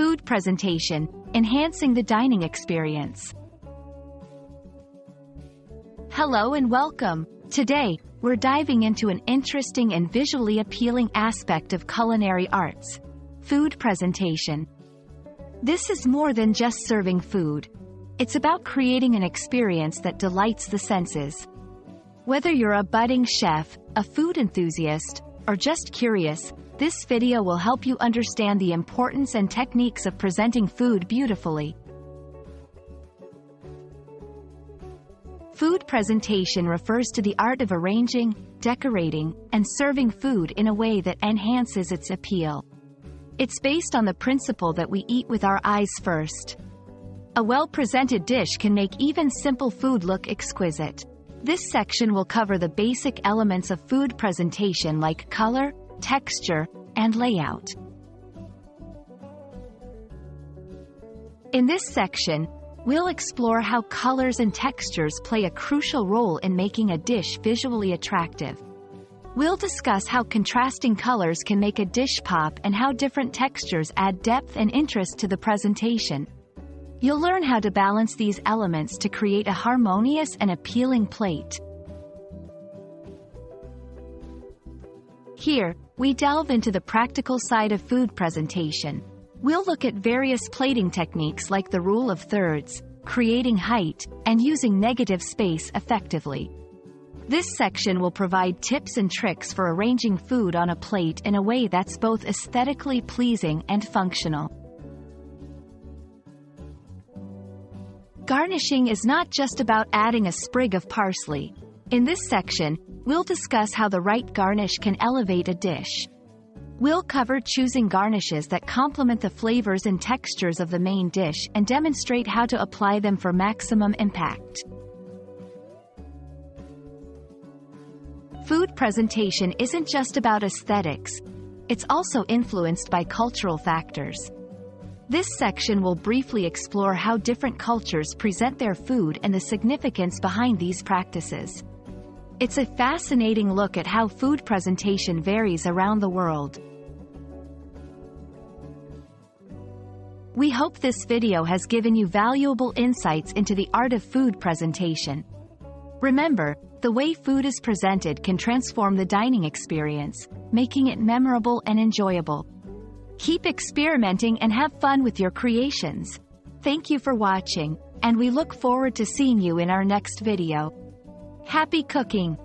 Food presentation, enhancing the dining experience. Hello and welcome. Today, we're diving into an interesting and visually appealing aspect of culinary arts: food presentation. This is more than just serving food. It's about creating an experience that delights the senses. Whether you're a budding chef, a food enthusiast, or just curious, this video will help you understand the importance and techniques of presenting food beautifully. Food presentation refers to the art of arranging, decorating, and serving food in a way that enhances its appeal. It's based on the principle that we eat with our eyes first. A well-presented dish can make even simple food look exquisite. This section will cover the basic elements of food presentation like color, texture, and layout. In this section, we'll explore how colors and textures play a crucial role in making a dish visually attractive. We'll discuss how contrasting colors can make a dish pop and how different textures add depth and interest to the presentation. You'll learn how to balance these elements to create a harmonious and appealing plate. Here, we delve into the practical side of food presentation. We'll look at various plating techniques like the rule of thirds, creating height, and using negative space effectively. This section will provide tips and tricks for arranging food on a plate in a way that's both aesthetically pleasing and functional. Garnishing is not just about adding a sprig of parsley. In this section, we'll discuss how the right garnish can elevate a dish. We'll cover choosing garnishes that complement the flavors and textures of the main dish and demonstrate how to apply them for maximum impact. Food presentation isn't just about aesthetics. It's also influenced by cultural factors. This section will briefly explore how different cultures present their food and the significance behind these practices. It's a fascinating look at how food presentation varies around the world. We hope this video has given you valuable insights into the art of food presentation. Remember, the way food is presented can transform the dining experience, making it memorable and enjoyable. Keep experimenting and have fun with your creations. Thank you for watching, and we look forward to seeing you in our next video. Happy cooking!